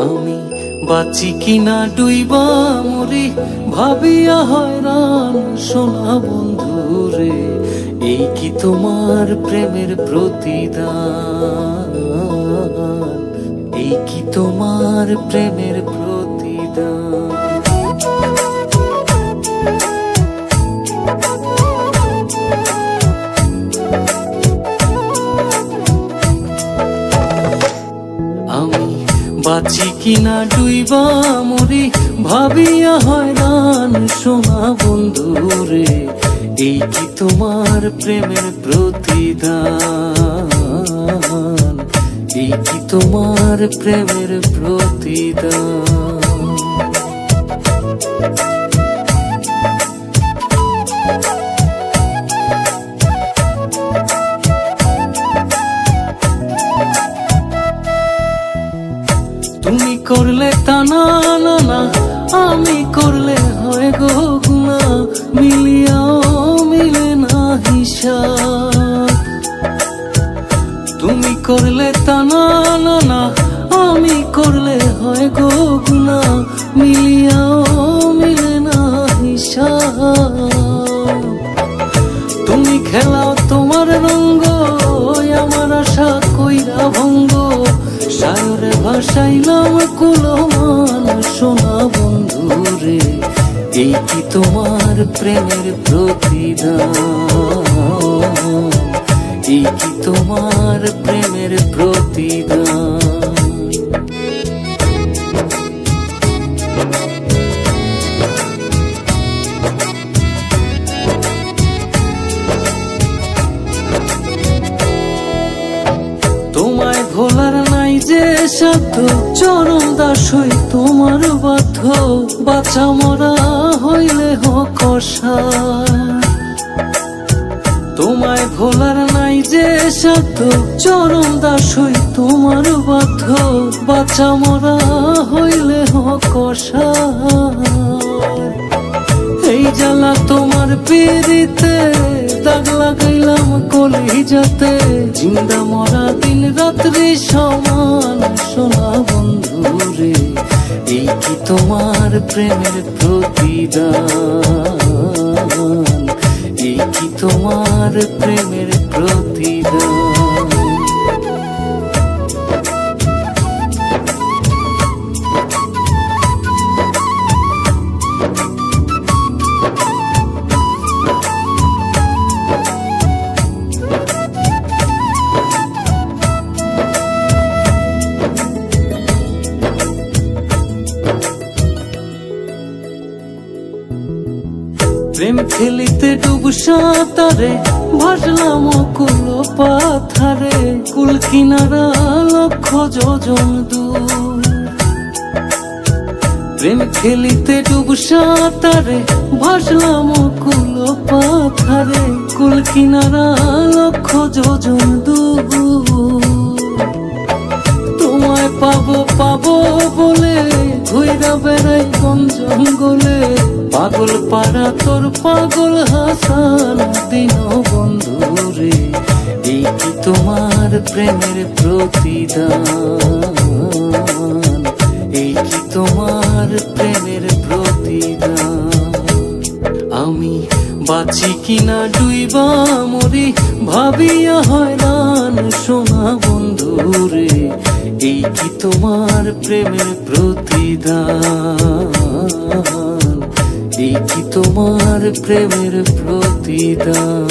আমি বাঁচি কিনা ডুইবা মরি ভাবিয়া হয়রান সোনা বন্ধুরে, এই কি তোমার প্রেমের প্রতিদান, এই কি তোমার প্রেমের প্রতিদান। আমি বাঁচি কিনা ডুইবা মরি ভাবিয়া হয়রান সোনা বন্ধুরে, এই কি তোমার প্রেমের প্রতিদান, এই কি তোমার প্রেমের প্রতিদান। তুমি করলে টানা না না, আমি করলে হয় গো গুনা, মিলিয়াও মিলে না হিসাব। তুমি করলে টানা না না, আমি করলে হয় গো গুনা, মিলিয়াও মিলে না হিসাব। তুমি খেলাও তোমার রঙ্গ, আমার আশা কইরা ভঙ্গ, সায়রে ভাসাইলাম কুলমান সোনা বন্ধুরে, এই কি তোমার প্রেমের প্রতিদান, এই কি তোমার প্রেমের প্রতিদান। তোমায় ভোলার নাই যে সাধ্য, চরম দাস হই তোমার বাধ্য, বাঁচা মরা হইলে হোক অসার। তোমায় ভোলার নাই যে সাধ্য, চরম দাস হই তোমার বাধ্য, বাঁচা মরা হইলে হোক অসার। এই জ্বালা তোমার পিরিতে দাগ লাগাইলাম কলিজাতে, জিন্দা মরা দিন রাত্রি সমান সোনা বন্ধুরে, এই কি তোমার প্রেমের প্রতিদান, এই কি তোমার প্রেমের প্রতিদান। প্রেম খেলিতে ডুব সাঁতারে ভাসলাম কুল পাথারে, কুল কিনারা লক্ষ যোজন দূর। প্রেম খেলিতে ডুব সাঁতারে ভাসলাম কুল পাথারে, কুল কিনারা লক্ষ যোজন দূর। তোমায় পাবো পাবো বলে ঘুইরা বেড়াই কোন জঙ্গলে, পাগল পাড়া তোর পাগল হাসান দিন বন্ধুরে, এই কি তোমার প্রেমের প্রতিদান, এই কি তোমার প্রেমের প্রতিদান। আমি বাঁচি কিনা ডুইবা মরি ভাবিয়া হয়রান সোনা বন্ধুরে, এই কি তোমার প্রেমের প্রতিদান, এই কি তোমার প্রেমের প্রতিদান।